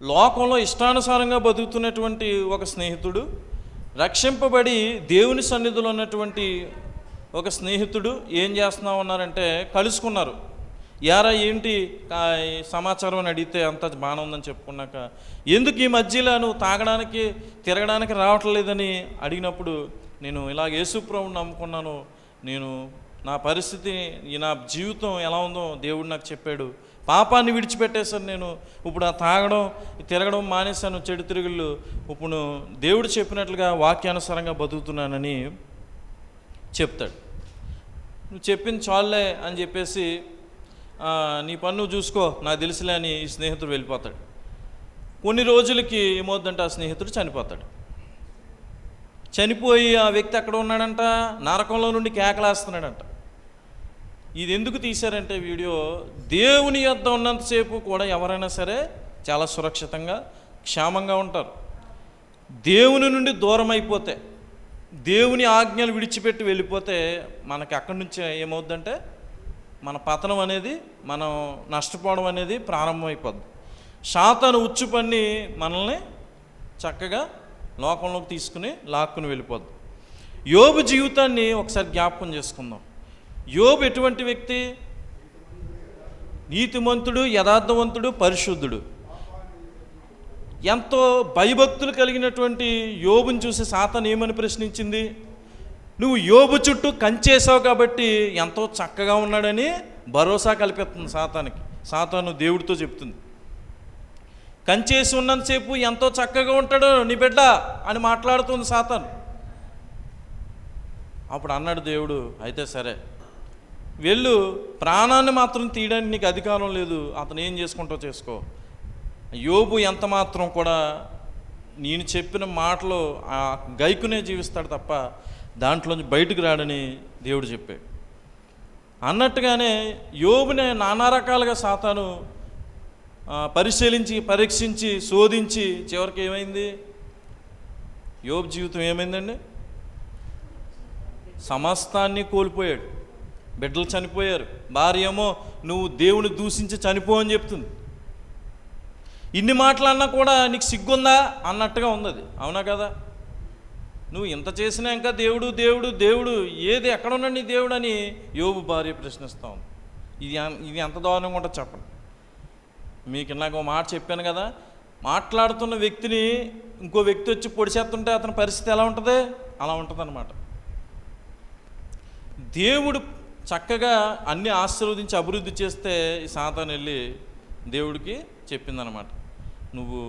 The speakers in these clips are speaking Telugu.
లోకంలో ఇష్టానుసారంగా బతుకుతున్నటువంటి ఒక స్నేహితుడు, రక్షింపబడి దేవుని సన్నిధిలో ఉన్నటువంటి ఒక స్నేహితుడు ఏం చేస్తున్నా ఉన్నారంటే కలుసుకున్నారు. యారా ఏంటి సమాచారం అని అడిగితే అంత బాగానే ఉందని చెప్పుకున్నాక, ఎందుకు ఈ మధ్యలో నువ్వు తాగడానికి తిరగడానికి రావట్లేదని అడిగినప్పుడు, నేను ఇలాగ యేసుప్రభువుని నమ్ముకున్నాను, నేను నా పరిస్థితి నా జీవితం ఎలా ఉందో దేవుడు నాకు చెప్పాడు, పాపాన్ని విడిచిపెట్టేశాను, నేను ఇప్పుడు ఆ తాగడం తిరగడం మానేశాను, చెడు తిరుగుళ్ళు, ఇప్పుడు దేవుడు చెప్పినట్లుగా వాక్యానుసారంగా బతుకుతున్నానని చెప్తాడు. నువ్వు చెప్పింది చాలులే అని చెప్పేసి నీ పని నువ్వు చూసుకో నాకు తెలుసులే అని ఈ స్నేహితుడు వెళ్ళిపోతాడు. కొన్ని రోజులకి ఏమవుద్దంటే ఆ స్నేహితుడు చనిపోతాడు. చనిపోయి ఆ వ్యక్తి ఎక్కడ ఉన్నాడంట, నరకంలో నుండి కేకలేస్తున్నాడంట. ఇది ఎందుకు తీశారంటే వీడియో, దేవుని యొద్ద ఉన్నంతసేపు కూడా ఎవరైనా సరే చాలా సురక్షితంగా క్షేమంగా ఉంటారు. దేవుని నుండి దూరం అయిపోతే, దేవుని ఆజ్ఞలు విడిచిపెట్టి వెళ్ళిపోతే మనకి అక్కడి నుంచి ఏమవుద్దంటే మన పతనం అనేది, మనం నష్టపోవడం అనేది ప్రారంభమైపోద్ది. సాతాను ఉచ్చు పన్ని మనల్ని చక్కగా లోకంలోకి తీసుకుని లాక్కుని వెళ్ళిపోద్ది. యోబు జీవితాన్ని ఒకసారి జ్ఞాపకం చేసుకుందాం. యోబు ఎటువంటి వ్యక్తి? నీతిమంతుడు, యథార్థవంతుడు, పరిశుద్ధుడు. ఎంతో భయభక్తులు కలిగినటువంటి యోబుని చూసి సాతాను ఏమని ప్రశ్నించింది? నువ్వు యోబు చుట్టూ కంచేసావు కాబట్టి ఎంతో చక్కగా ఉన్నాడని భరోసా కల్పిస్తుంది సాతానికి. సాతాను దేవుడితో చెప్తుంది, కంచేసి ఉన్నంతసేపు ఎంతో చక్కగా ఉంటాడు నీ బిడ్డ అని మాట్లాడుతుంది సాతాను. అప్పుడు అన్నాడు దేవుడు, అయితే సరే వెళ్ళు, ప్రాణాన్ని మాత్రం తీయడానికి నీకు అధికారం లేదు, అతను ఏం చేసుకుంటావు చేసుకో. యోబు ఎంత మాత్రం కూడా నేను చెప్పిన మాటలు ఆ గైకునే జీవిస్తాడు తప్ప దాంట్లోంచి బయటకు రాడని దేవుడు చెప్పాడు. అన్నట్టుగానే యోబుని నానా రకాలుగా సాతాను పరిశీలించి పరీక్షించి శోధించి చివరికి ఏమైంది? యోబు జీవితం ఏమైందండి? సమస్తాన్ని కోల్పోయాడు. బిడ్డలు చనిపోయారు, భార్య ఏమో నువ్వు దేవుని దూషించి చనిపో అని చెప్తుంది. ఇన్ని మాటలన్నా కూడా నీకు సిగ్గుందా అన్నట్టుగా ఉంది అది. అవునా కదా? నువ్వు ఇంత చేసినా ఇంకా దేవుడు దేవుడు దేవుడు ఏది ఎక్కడ ఉన్నాడు నీ దేవుడు అని యోబు భార్య ప్రశ్నిస్తూ ఉంది. ఇది ఎంత దారుణంగా ఉంటుందో చెప్పండి. మీకు నాకు ఒక మాట చెప్పాను కదా, మాట్లాడుతున్న వ్యక్తిని ఇంకో వ్యక్తి వచ్చి పొడిచేస్తుంటే అతని పరిస్థితి ఎలా ఉంటుంది? అలా ఉంటుంది అన్నమాట. దేవుడు చక్కగా అన్ని ఆశీర్వదించి అభివృద్ధి చేస్తే ఈ సాతాను వెళ్ళి దేవుడికి చెప్పిందనమాట, నువ్వు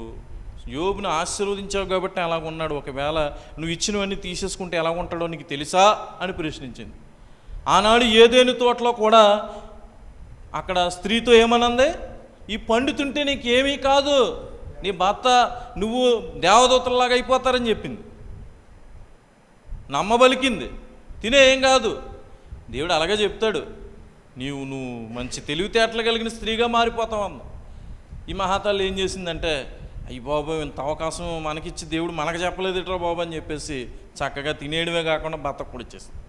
యోబుని ఆశీర్వదించావు కాబట్టి అలాగ ఉన్నాడు, ఒకవేళ నువ్వు ఇచ్చినవన్నీ తీసేసుకుంటే ఎలా ఉంటాడో నీకు తెలుసా అని ప్రశ్నించింది. ఆనాడు ఏదేని తోటలో కూడా అక్కడ స్త్రీతో ఏమనంది? ఈ పండు తింటే నీకేమీ కాదు, నీ భర్త నువ్వు దేవదూతలాగా అయిపోతారని చెప్పింది. నమ్మబలికింది, తినే ఏం కాదు. దేవుడు అలాగే చెప్తాడు, నువ్వు మంచి తెలివితేటలు కలిగిన స్త్రీగా మారిపోతావు అన్న. ఈ మహాతల్లి ఏం చేసిందంటే, అయ్యి బాబు ఇంత అవకాశం మనకిచ్చి దేవుడు మనకు చెప్పలేదు ఇట్రా బాబు అని చెప్పేసి చక్కగా తినేయడమే కాకుండా భర్తకు కూడా ఇచ్చేసింది.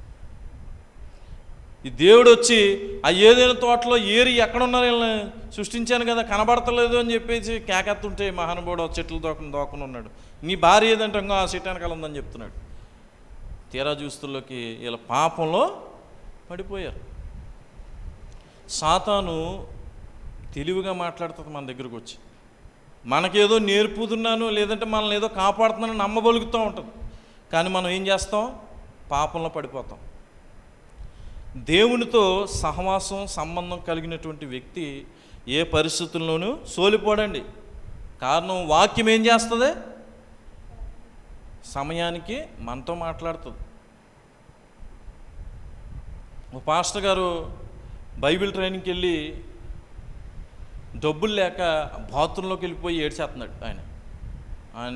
ఈ దేవుడు వచ్చి ఆ ఏదైనా తోటలో ఏరి ఎక్కడున్నారు వీళ్ళని సృష్టించాను కదా కనబడతలేదు అని చెప్పేసి కేకెత్తుంటే మహానుభావుడు చెట్లు దోకుని ఉన్నాడు. నీ భార్య ఏదంటే ఇంకా ఆ చెట్టు వెనకాల ఉందని చెప్తున్నాడు. తీరా చూస్తుల్లోకి వీళ్ళ పాపంలో పడిపోయారు. సాతాను తెలివిగా మాట్లాడుతుంది మన దగ్గరకు వచ్చి, మనకేదో నేర్పుతున్నాను లేదంటే మనల్ని ఏదో కాపాడుతున్నాను నమ్మబలుగుతూ ఉంటుంది. కానీ మనం ఏం చేస్తాం? పాపంలో పడిపోతాం. దేవునితో సహవాసం సంబంధం కలిగినటువంటి వ్యక్తి ఏ పరిస్థితుల్లోనూ సోలిపోడండి. కారణం వాక్యం ఏం చేస్తుంది? సమయానికి మనతో మాట్లాడుతుంది. ఒక పాస్టర్ గారు బైబిల్ ట్రైనింగ్కి వెళ్ళి డబ్బులు లేక బాత్రూంలోకి వెళ్ళిపోయి ఏడ్చేస్తున్నాడు. ఆయన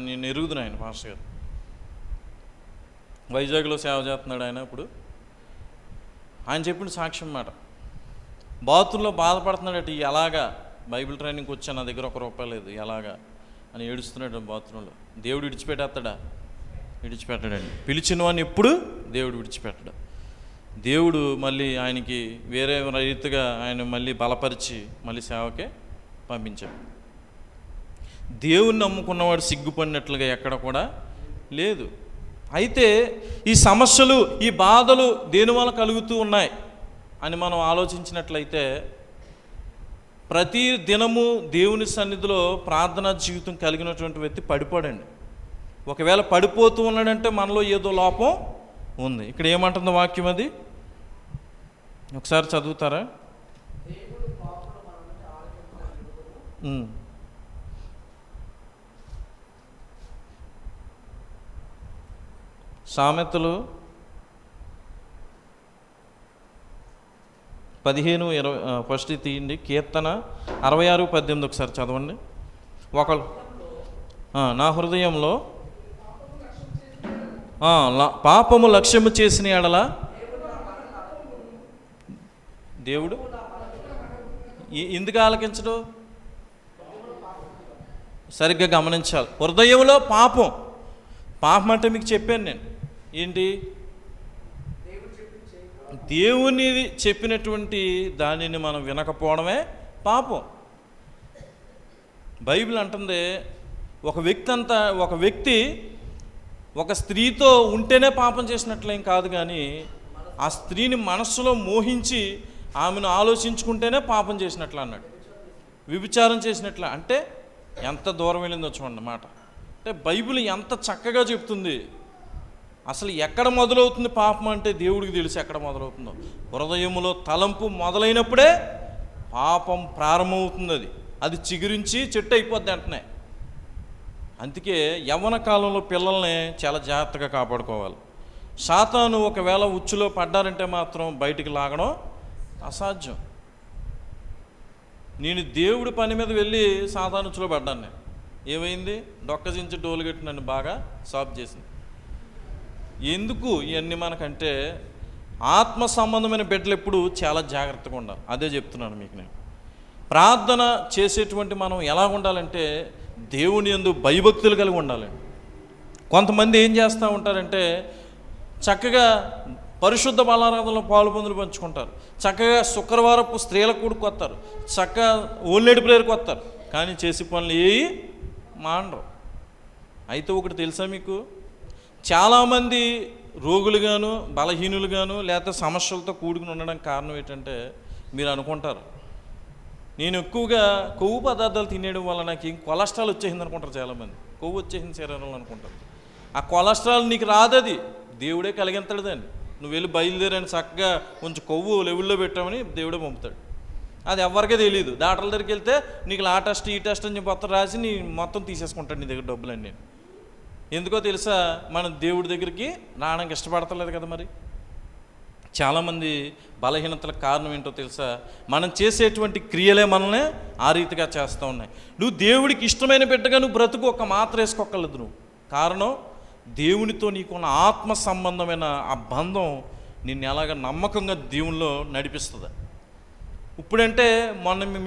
నేను ఎరుగుదును. ఆయన పాస్టర్ గారు వైజాగ్లో సేవ చేస్తున్నాడు. ఆయన ఇప్పుడు ఆయన చెప్పిన సాక్ష్యం మాట, బాత్రూంలో బాధపడుతున్నాడట. ఎలాగా బైబిల్ ట్రైనింగ్కి వచ్చా, నా దగ్గర ₹1 లేదు, ఎలాగా అని ఏడుస్తున్నాడు బాత్రూంలో. దేవుడు విడిచిపెట్టేస్తాడా? విడిచిపెట్టాడండి. పిలిచిన వాడిని ఎప్పుడు దేవుడు విడిచిపెట్టడు. దేవుడు మళ్ళీ ఆయనకి వేరే రీతిగా ఆయన మళ్ళీ బలపరిచి మళ్ళీ సేవకే పంపించాడు. దేవుణ్ణి నమ్ముకున్నవాడు సిగ్గుపడినట్లుగా ఎక్కడ కూడా లేదు. అయితే ఈ సమస్యలు, ఈ బాధలు దేనివల్ల కలుగుతూ ఉన్నాయి అని మనం ఆలోచించినట్లయితే, ప్రతి దినము దేవుని సన్నిధిలో ప్రార్థనా జీవితం కలిగినటువంటి వ్యక్తి పడిపోడండి. ఒకవేళ పడిపోతూ ఉన్నాడంటే మనలో ఏదో లోపం ఉంది. ఇక్కడ ఏమంటుంది వాక్యం, అది ఒకసారి చదువుతారా? సామెతలు 15:20 ఫస్ట్ తీయండి. కీర్తన 66:18 ఒకసారి చదవండి. ఒకళ్ళు నా హృదయంలో పాపము లక్ష్యము చేసిన ఎడల దేవుడు ఎందుకు ఆలకించడు? సరిగ్గా గమనించాలి. హృదయంలో పాపం అంటే మీకు చెప్పాను నేను ఏంటి, దేవుని చెప్పినటువంటి దానిని మనం వినకపోవడమే పాపం. బైబిల్ అంటుంది ఒక వ్యక్తి ఒక స్త్రీతో ఉంటేనే పాపం చేసినట్లేం కాదు, కానీ ఆ స్త్రీని మనస్సులో మోహించి ఆమెను ఆలోచించుకుంటేనే పాపం చేసినట్లు అన్నాడు. వ్యభిచారం చేసినట్ల అంటే ఎంత దూరం వెళ్ళిందో చూడండి మాట. అంటే బైబిల్ ఎంత చక్కగా చెప్తుంది. అసలు ఎక్కడ మొదలవుతుంది పాపం అంటే దేవుడికి తెలుసు ఎక్కడ మొదలవుతుందో. హృదయములో తలంపు మొదలైనప్పుడే పాపం ప్రారంభమవుతుంది. అది చిగురించి చెట్టు అయిపోద్ది వెంటనే. అందుకే యవ్వన కాలంలో పిల్లల్ని చాలా జాగ్రత్తగా కాపాడుకోవాలి. సాతాను ఒకవేళ ఉచ్చులో పడ్డారంటే మాత్రం బయటికి లాగడం అసాధ్యం. నేను దేవుడి పని మీద వెళ్ళి సాతాను ఉచ్చులో పడ్డాను. నేను ఏమైంది, డొక్కజించి డోలుగట్టి నన్ను బాగా సాఫ్ చేసింది. ఎందుకు ఇవన్నీ మనకంటే ఆత్మ సంబంధమైన బిడ్డలు ఎప్పుడు చాలా జాగ్రత్తగా ఉండాలి. అదే చెప్తున్నాను మీకు. నేను ప్రార్థన చేసేటువంటి మనం ఎలా ఉండాలంటే దేవుని యందు భయభక్తులు కలిగి ఉండాలండి. కొంతమంది ఏం చేస్తూ ఉంటారంటే చక్కగా పరిశుద్ధ బలారాధనలో పాలుపొందులు పంచుకుంటారు, చక్కగా శుక్రవారపు స్త్రీల కూడుకు వస్తారు, చక్కగా ఓల్నేడు ప్రేయర్కి వస్తారు, కానీ చేసే పనులు ఏవి మానరు. అయితే ఒకటి తెలుసా మీకు, చాలామంది రోగులుగాను బలహీనులుగాను లేకపోతే సమస్యలతో కూడుకుని ఉండడానికి కారణం ఏంటంటే, మీరు అనుకుంటారు నేను ఎక్కువగా కొవ్వు పదార్థాలు తినేయడం వల్ల నాకు ఏం కొలెస్ట్రాల్ వచ్చేసింది అనుకుంటారు. చాలామంది కొవ్వు వచ్చేసింది శరీరంలో అనుకుంటారు. ఆ కొలెస్ట్రాల్ నీకు రాదది, దేవుడే కలిగింతాడు దాన్ని. నువ్వు వెళ్ళి బయలుదేరని చక్కగా కొంచెం కొవ్వు లెవెల్లో పెట్టామని దేవుడే పంపుతాడు. అది ఎవరికే తెలియదు. డాక్టర్ల దగ్గరికి వెళ్తే నీకు ఆ టెస్ట్ ఈ టెస్ట్ అని చెప్పి మొత్తం రాసి నీ మొత్తం తీసేసుకుంటాడు నీ దగ్గర డబ్బులన్నీ. ఎందుకో తెలుసా, మనం దేవుడి దగ్గరికి రావడానికి ఇష్టపడతలేదు కదా. మరి చాలామంది బలహీనతలకు కారణం ఏంటో తెలుసా, మనం చేసేటువంటి క్రియలే మనల్ని ఆ రీతిగా చేస్తూ ఉన్నాయి. నువ్వు దేవుడికి ఇష్టమైన బిడ్డగా నువ్వు బ్రతుకు ఒక్క మాత్ర వేసుకోగలదు నువ్వు. కారణం దేవునితో నీకున్న ఆత్మ సంబంధమైన ఆ బంధం నిన్ను ఎలాగ నమ్మకంగా దేవునిలో నడిపిస్తుంది. ఇప్పుడంటే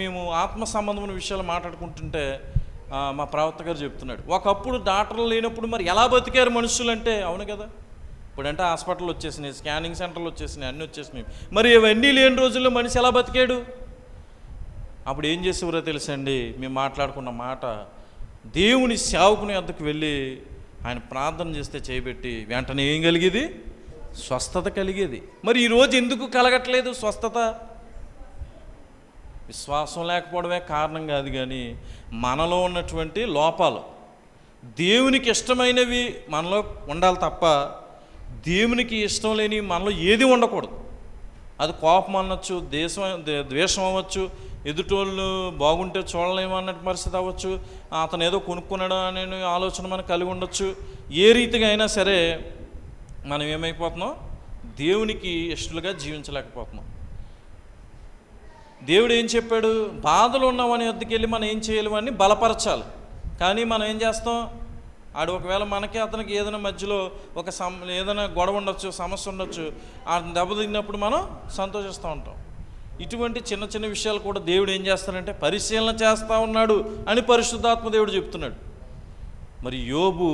మేము ఆత్మ సంబంధమైన విషయాలు మాట్లాడుకుంటుంటే మా ప్రవక్త గారు చెప్తున్నాడు, ఒకప్పుడు డాక్టర్లు లేనప్పుడు మరి ఎలా బతికారు మనుషులు అంటే, అవును కదా. ఇప్పుడంటే హాస్పిటల్ వచ్చేసినాయి, స్కానింగ్ సెంటర్లు వచ్చేసినాయి, అన్నీ వచ్చేసినాయి. మరి ఇవన్నీ లేని రోజుల్లో మనిషి ఎలా బతికాడు? అప్పుడు ఏం చేసేవారో తెలుసండి, మేము మాట్లాడుకున్న మాట, దేవుని సేవకుని వద్దకు వెళ్ళి ఆయన ప్రార్థన చేస్తే చేయబెట్టి వెంటనే ఏం కలిగేది? స్వస్థత కలిగేది. మరి ఈరోజు ఎందుకు కలగట్లేదు స్వస్థత? విశ్వాసం లేకపోవడమే కారణం కాదు, కానీ మనలో ఉన్నటువంటి లోపాలు. దేవునికి ఇష్టమైనవి మనలో ఉండాలి తప్ప దేవునికి ఇష్టం లేని మనలో ఏది ఉండకూడదు. అది కోపం అనొచ్చు, ద్వేషం అవ్వచ్చు, ఎదుటోళ్ళు బాగుంటే చూడలేమన్నట్టు పరిస్థితి అవ్వచ్చు, అతను ఏదో కొనుక్కున్నాడు అనే ఆలోచన మనకు కలిగి ఉండొచ్చు. ఏ రీతిగా అయినా సరే మనం ఏమైపోతున్నాం, దేవునికి ఇష్టలుగా జీవించలేకపోతున్నాం. దేవుడు ఏం చెప్పాడు, బాధలు ఉన్నవని వద్దకు వెళ్ళి మనం ఏం చేయాలి, బలపరచాలి. కానీ మనం ఏం చేస్తాం, ఆడు ఒకవేళ మనకి అతనికి ఏదైనా మధ్యలో ఏదైనా గొడవ ఉండొచ్చు, సమస్య ఉండొచ్చు, ఆ దెబ్బతిన్నప్పుడు మనం సంతోషిస్తూ ఉంటాం. ఇటువంటి చిన్న చిన్న విషయాలు కూడా దేవుడు ఏం చేస్తాడంటే పరిశీలన చేస్తూ ఉన్నాడు అని పరిశుద్ధాత్మ దేవుడు చెప్తున్నాడు. మరి యోబు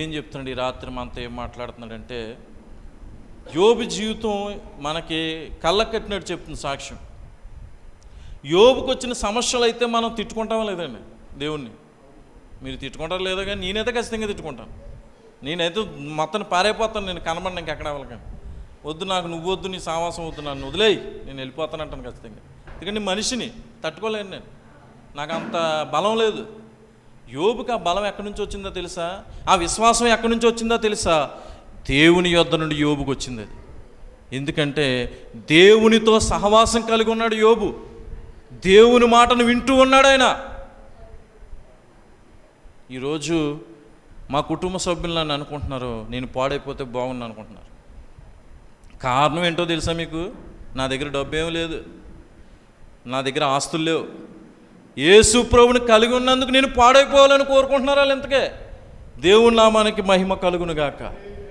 ఏం చెప్తున్నాడు ఈ రాత్రి మనతో ఏం మాట్లాడుతున్నాడంటే, యోబు జీవితం మనకి కళ్ళకు కట్టినట్టు చెప్తుంది సాక్ష్యం. యోబుకు వచ్చిన సమస్యలు అయితే మనం తిట్టుకుంటామా లేదండి దేవుణ్ణి? మీరు తిట్టుకుంటారు లేదో కానీ నేనైతే ఖచ్చితంగా తిట్టుకుంటాను. నేనైతే మొత్తం పారైపోతాను, నేను కనబడిన ఇంకెక్కడ వాళ్ళకి. వద్దు నాకు, నువ్వు వద్దు, నీ సావాసం వద్దు, నన్ను వదిలేయి, నేను వెళ్ళిపోతాను అంటాను ఖచ్చితంగా. ఎందుకంటే మనిషిని తట్టుకోలేను నేను, నాకు అంత బలం లేదు. యోబుకి ఆ బలం ఎక్కడి నుంచి వచ్చిందో తెలుసా? ఆ విశ్వాసం ఎక్కడి నుంచి వచ్చిందో తెలుసా? దేవుని యొద్ద నుండి యోబుకి వచ్చింది అది. ఎందుకంటే దేవునితో సహవాసం కలిగి ఉన్నాడు యోబు, దేవుని మాటను వింటూ ఉన్నాడు ఆయన. ఈరోజు మా కుటుంబ సభ్యులు నన్ను అనుకుంటున్నారు, నేను పాడైపోతే బాగుండు అనుకుంటున్నారు. కారణం ఏంటో తెలుసా మీకు? నా దగ్గర డబ్బు ఏమీ లేదు, నా దగ్గర ఆస్తులు లేవు. యేసు ప్రభువుని కలిగి ఉన్నందుకు నేను పాడైపోవాలని కోరుకుంటున్నారు వాళ్ళు. ఇంతకే దేవుని నామానికి మహిమ కలుగును గాక.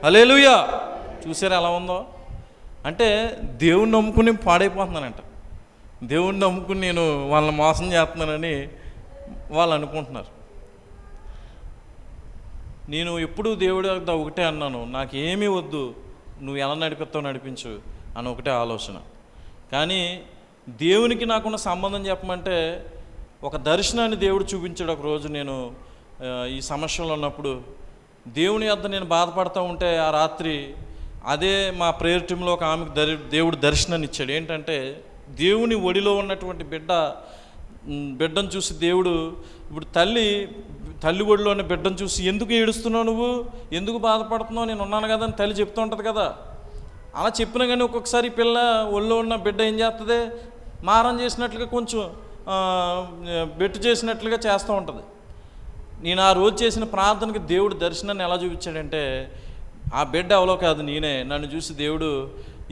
హల్లెలూయా. చూసారా ఎలా ఉందో? అంటే దేవుణ్ణి నమ్ముకుని నేను పాడైపోతున్నానంట, దేవుణ్ణి నమ్ముకుని నేను వాళ్ళని మోసం చేస్తున్నానని వాళ్ళు అనుకుంటున్నారు. నేను ఎప్పుడు దేవుడి వద్ద ఒకటే అన్నాను, నాకేమీ వద్దు, నువ్వు ఎలా నడిపిస్తావు నడిపించు అని ఒకటే ఆలోచన. కానీ దేవునికి నాకున్న సంబంధం చెప్పమంటే ఒక దర్శనాన్ని దేవుడు చూపించాడు. ఒక రోజు నేను ఈ సమస్యలో ఉన్నప్పుడు దేవుని వద్ద నేను బాధపడుతూ ఉంటే ఆ రాత్రి అదే మా ప్రేయర్ టీంలో ఒక ఆమెకు దేవుడు దర్శనాన్ని ఇచ్చాడు. ఏంటంటే దేవుని ఒడిలో ఉన్నటువంటి బిడ్డను చూసి దేవుడు, ఇప్పుడు తల్లి ఒడిలో ఉన్న బిడ్డను చూసి, ఎందుకు ఏడుస్తున్నావు నువ్వు, ఎందుకు బాధపడుతున్నావు, నేను ఉన్నాను కదా అని తల్లి చెప్తూ ఉంటుంది కదా. అలా చెప్పినా కానీ ఒక్కొక్కసారి పిల్ల ఒళ్ళో ఉన్న బిడ్డ ఏం చేస్తుంది, మారం చేసినట్లుగా కొంచెం బెట్టు చేసినట్లుగా చేస్తూ ఉంటుంది. నేను ఆ రోజు చేసిన ప్రార్థనకి దేవుడు దర్శనాన్ని ఎలా చూపించాడంటే, ఆ బిడ్డ ఎవరో కాదు నేనే. నన్ను చూసి దేవుడు,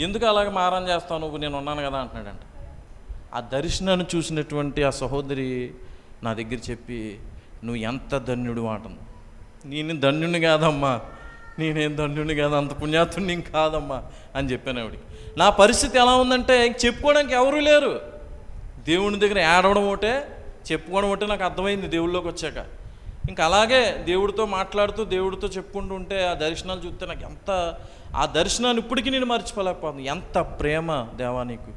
ఎందుకు అలాగ మారం చేస్తావు నువ్వు, నేను ఉన్నాను కదా అంటున్నాడంట. ఆ దర్శనాన్ని చూసినటువంటి ఆ సహోదరి నా దగ్గర చెప్పి, నువ్వు ఎంత ధన్యుడు అంటుంది. నేను ధన్యుని కాదమ్మా, నేనేం ధన్యుని కాదు, అంత పుణ్యాత్తుని కాదమ్మా అని చెప్పాను ఆవిడికి. నా పరిస్థితి ఎలా ఉందంటే చెప్పుకోవడానికి ఎవరూ లేరు. దేవుని దగ్గర ఏడవడం ఒకటే, చెప్పుకోవడం ఒకటే నాకు అర్థమైంది దేవుళ్ళలోకి వచ్చాక. ఇంకా అలాగే దేవుడితో మాట్లాడుతూ దేవుడితో చెప్పుకుంటూ ఉంటే ఆ దర్శనాలు చూస్తే నాకు ఎంత, ఆ దర్శనాన్ని ఇప్పటికీ నేను మర్చిపోలేకపోతుంది. ఎంత ప్రేమ దేవా నీకు,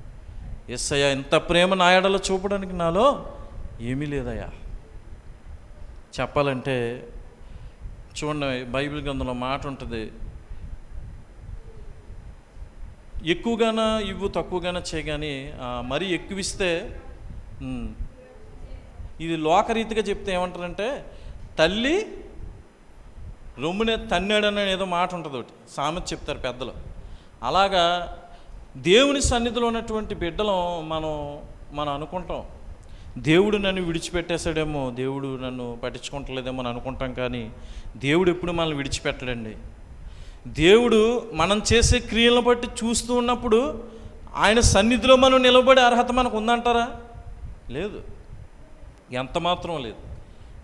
యేసయ్యా, ఎంత ప్రేమ నా ఎడలో చూపడానికి నాలో ఏమీ లేదయ్యా. చెప్పాలంటే చూడండి, బైబిల్ గ్రంథంలో మాట ఉంటుంది, ఎక్కువగానా ఇవ్వు తక్కువగానే చేయగాని మరీ ఎక్కువ ఇస్తే, ఇది లోకరీతిగా చెప్తే ఏమంటారంటే తల్లి రొమ్మునే తన్నాడని ఏదో మాట ఉంటుంది, ఒకటి సామెత చెప్తారు పెద్దలు. అలాగా దేవుని సన్నిధిలో ఉన్నటువంటి బిడ్డలు మనం అనుకుంటాం, దేవుడు నన్ను విడిచిపెట్టేశాడేమో, దేవుడు నన్ను పట్టించుకుంటలేదేమో అని అనుకుంటాం. కానీ దేవుడు ఎప్పుడు మనల్ని విడిచిపెట్టడండి. దేవుడు మనం చేసే క్రియలను బట్టి చూస్తూ ఉన్నప్పుడు ఆయన సన్నిధిలో మనం నిలబడే అర్హత మనకు ఉందంటారా? లేదు, ఎంత మాత్రం లేదు.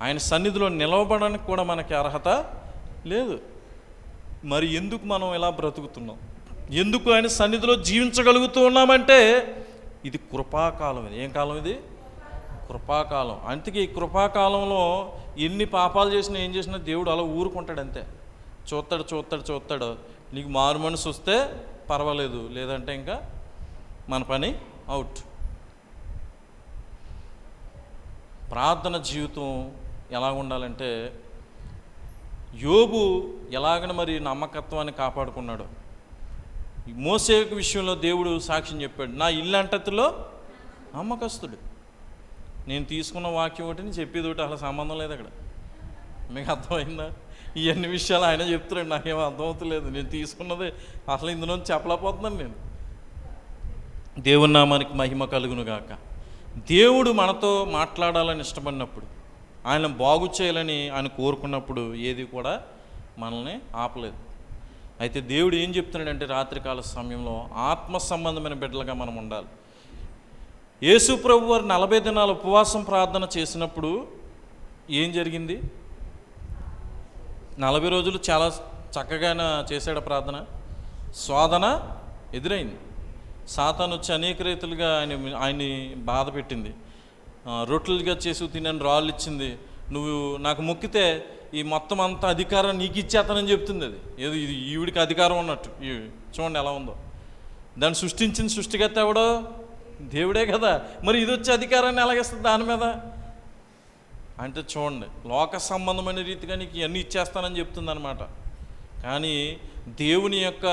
ఆయన సన్నిధిలో నిలవబడడానికి కూడా మనకి అర్హత లేదు. మరి ఎందుకు మనం ఇలా బ్రతుకుతున్నాం, ఎందుకు ఆయన సన్నిధిలో జీవించగలుగుతూ ఉన్నామంటే ఇది కృపాకాలం. ఇది ఏం కాలం? ఇది కృపాకాలం. అందుకే ఈ కృపాకాలంలో ఎన్ని పాపాలు చేసినా ఏం చేసినా దేవుడు అలా ఊరుకుంటాడు అంతే. చూస్తాడు. నీకు మారు మనసు వస్తే పర్వాలేదు, లేదంటే ఇంకా మన పని అవుట్. ప్రార్థన జీవితం ఎలా ఉండాలంటే, యోబు ఎలాగని మరి నమ్మకత్వాన్ని కాపాడుకున్నాడు. మోసే విషయంలో దేవుడు సాక్ష్యం చెప్పాడు, నా ఇల్లు అంటతిలో నమ్మకస్తుడు. నేను తీసుకున్న వాక్యం ఒకటి చెప్పేది ఒకటి, అసలు సంబంధం లేదు అక్కడ. మీకు అర్థమైందా? ఇవన్నీ విషయాలు ఆయన చెప్తున్నాడు, నాకేమో అర్థమవుతలేదు. నేను తీసుకున్నది అసలు ఇందులో చెప్పలేకపోతున్నాను నేను. దేవుని నామానికి మహిమ కలుగును గాక. దేవుడు మనతో మాట్లాడాలని ఇష్టపడినప్పుడు, ఆయన బాగు చేయాలని ఆయన కోరుకున్నప్పుడు ఏది కూడా మనల్ని ఆపలేదు. అయితే దేవుడు ఏం చెప్తున్నాడంటే, రాత్రికాల సమయంలో ఆత్మ సంబంధమైన బిడ్డలుగా మనం ఉండాలి. యేసు ప్రభు వారు 40 దినాలు ఉపవాసం ప్రార్థన చేసినప్పుడు ఏం జరిగింది? 40 రోజులు చాలా చక్కగా చేశాడు ప్రార్థన. శోధన ఎదురైంది. సాతాను వచ్చి అనేక రీతులుగా ఆయన్ని బాధ పెట్టింది. రొట్టెలుగా చేసి తినని రాళ్ళు ఇచ్చింది. నువ్వు నాకు మొక్కితే ఈ మొత్తం అంత అధికారం నీకు ఇచ్చేస్తానని చెప్తుంది. అది ఏదో ఇది ఈవిడికి అధికారం ఉన్నట్టు. చూడండి ఎలా ఉందో. దాన్ని సృష్టించిన సృష్టికర్త ఎవడో? దేవుడే కదా. మరి ఇది వచ్చే అధికారాన్ని ఎలాగిస్తుంది దాని మీద? అంటే చూడండి, లోక సంబంధమైన రీతిగా నీకు ఇవన్నీ ఇచ్చేస్తానని చెప్తుందనమాట. కానీ దేవుని యొక్క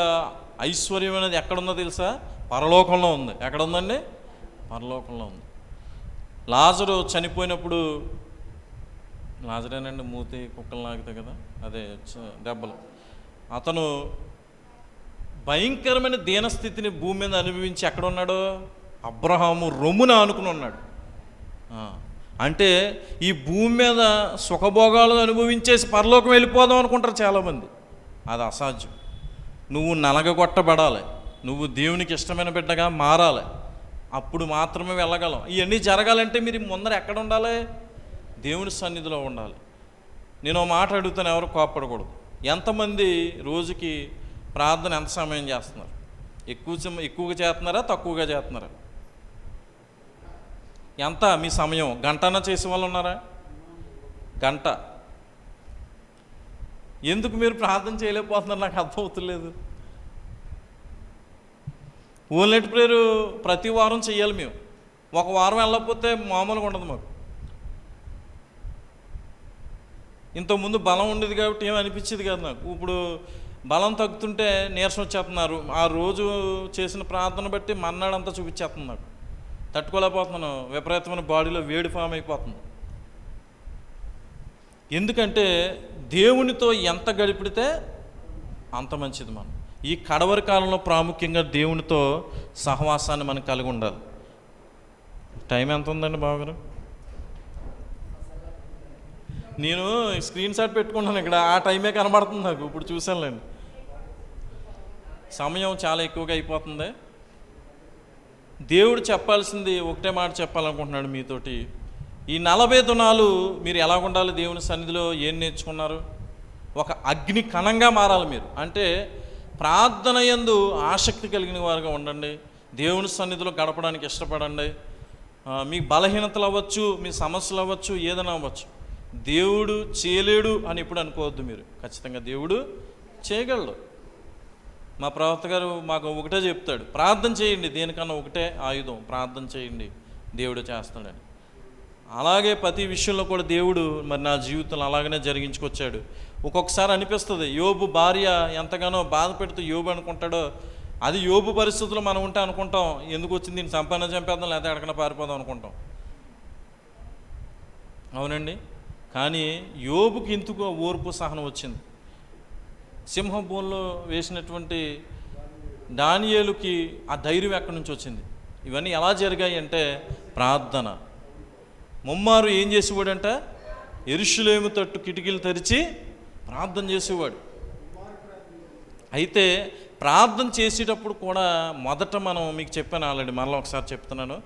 ఐశ్వర్యం అనేది ఎక్కడుందో తెలుసా? పరలోకంలో ఉంది. ఎక్కడ ఉందండి? పరలోకంలో ఉంది. లాజరు చనిపోయినప్పుడు, లాజరేనండి మూతి కుక్కలు నాకుతాయి కదా, అదే దెబ్బలు, అతను భయంకరమైన దీనస్థితిని భూమి మీద అనుభవించి ఎక్కడ ఉన్నాడు? అబ్రహాము రొమ్మున ఆనుకుని ఉన్నాడు. అంటే ఈ భూమి మీద సుఖభోగాలు అనుభవించేసి పరలోకం వెళ్ళిపోదాం అనుకుంటారు చాలామంది. అది అసాధ్యం. నువ్వు నలగగొట్టబడాలి, నువ్వు దేవునికి ఇష్టమైన బిడ్డగా మారాలి, అప్పుడు మాత్రమే వెళ్ళగలం. ఇవన్నీ జరగాలంటే మీరు ముందర ఎక్కడ ఉండాలి? దేవుని సన్నిధిలో ఉండాలి. నేను ఒక మాట అడుగుతాను, ఎవరు కోప్పడకూడదు. ఎంతమంది రోజుకి ప్రార్థన ఎంత సమయం చేస్తున్నారు? ఎక్కువగా చేస్తున్నారా, తక్కువగా చేస్తున్నారా? ఎంత మీ సమయం? గంటన్నా చేసే వాళ్ళు ఉన్నారా? గంట. ఎందుకు మీరు ప్రార్థన చేయలేకపోతున్నారు? నాకు అర్థమవుతలేదు. ఓన్లీ ప్రేయర్ ప్రతి వారం చెయ్యాలి. మేము ఒక వారం వెళ్ళకపోతే మామూలుగా ఉండదు మాకు. ఇంతకుముందు బలం ఉండేది కాబట్టి ఏం అనిపించేది కాదు నాకు. ఇప్పుడు బలం తగ్గుతుంటే నీరసం వచ్చేస్తున్నారు. ఆ రోజు చేసిన ప్రార్థన బట్టి మన్నాడంతా చూపించేస్తుంది నాకు. తట్టుకోలేకపోతున్నాను. విపరీతమైన బాడీలో వేడి ఫామ్ అయిపోతుంది. ఎందుకంటే దేవునితో ఎంత గడిపిడితే అంత మంచిది. మనం ఈ కడవరి కాలంలో ప్రాముఖ్యంగా దేవునితో సహవాసాన్ని మనం కలిగి ఉండాలి. టైం ఎంత ఉందండి బావగారు? నేను స్క్రీన్ షాట్ పెట్టుకున్నాను ఇక్కడ, ఆ టైమే కనబడుతుంది నాకు. ఇప్పుడు చూసానులేండి, సమయం చాలా ఎక్కువగా అయిపోతుంది. దేవుడు చెప్పాల్సింది ఒకటే మాట చెప్పాలనుకుంటున్నాడు మీతోటి. ఈ 40 దినాలు మీరు ఎలా ఉండాలి? దేవుని సన్నిధిలో ఏం నేర్చుకున్నారు? ఒక అగ్ని కణంగా మారాలి మీరు. అంటే ప్రార్థన యందు ఆసక్తి కలిగిన వారుగా ఉండండి. దేవుని సన్నిధిలో గడపడానికి ఇష్టపడండి. మీ బలహీనతలు అవ్వచ్చు, మీ సమస్యలు అవ్వచ్చు, ఏదైనా అవ్వచ్చు. దేవుడు చేయలేడు అని ఎప్పుడు అనుకోవద్దు మీరు. ఖచ్చితంగా దేవుడు చేయగలడు. మా ప్రవక్త గారు మాకు ఒకటే చెప్తాడు, ప్రార్థన చేయండి, దేనికన్నా ఒకటే ఆయుధం, ప్రార్థన చేయండి, దేవుడు చేస్తాడని. అలాగే ప్రతి విషయంలో కూడా దేవుడు మరి నా జీవితంలో అలాగనే జరిగించుకొచ్చాడు. ఒక్కొక్కసారి అనిపిస్తుంది, యోబు భార్య ఎంతగానో బాధ పెడుతూ యోబు అనుకుంటాడో, అది యోబు పరిస్థితుల్లో మనం ఉంటే అనుకుంటాం, ఎందుకు వచ్చింది దీన్ని సంపాదన చంపేద్దాం, లేకపోతే ఎక్కడికైనా పారిపోదాం అనుకుంటాం. అవునండి. కానీ యోబుకి ఎందుకు ఓర్పు సహనం వచ్చింది? సింహం బోన్లో వేసినటువంటి దానియేలుకి ఆ ధైర్యం ఎక్కడి నుంచి వచ్చింది? ఇవన్నీ ఎలా జరిగాయి అంటే ప్రార్థన. ముమ్మారు ఏం చేసేవాడంట? యెరూషలేము తట్టు కిటికీలు తెరిచి ప్రార్థన చేసేవాడు. అయితే ప్రార్థన చేసేటప్పుడు కూడా మొదట మనం, మీకు చెప్పాను ఆల్రెడీ, మరలా ఒకసారి చెప్తున్నాను,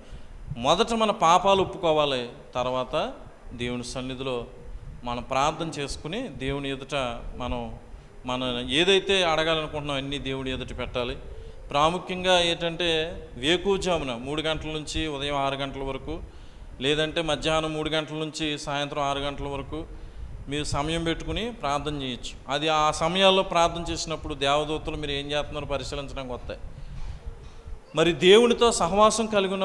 మొదట మన పాపాలు ఒప్పుకోవాలి. తర్వాత దేవుని సన్నిధిలో మనం ప్రార్థన చేసుకుని దేవుని ఎదుట మనం ఏదైతే అడగాలనుకుంటున్నాం అన్నీ దేవుని ఎదుట పెట్టాలి. ప్రాముఖ్యంగా ఏంటంటే వేకువజామున 3 గంటల నుంచి ఉదయం 6 గంటల వరకు, లేదంటే మధ్యాహ్నం 3 గంటల నుంచి సాయంత్రం 6 గంటల వరకు మీరు సమయం పెట్టుకుని ప్రార్థన చేయొచ్చు. అది ఆ సమయాల్లో ప్రార్థన చేసినప్పుడు దేవదూతలు మీరు ఏం చేస్తున్నారో పరిశీలించడానికి వస్తాయి. మరి దేవునితో సహవాసం కలిగి ఉన్న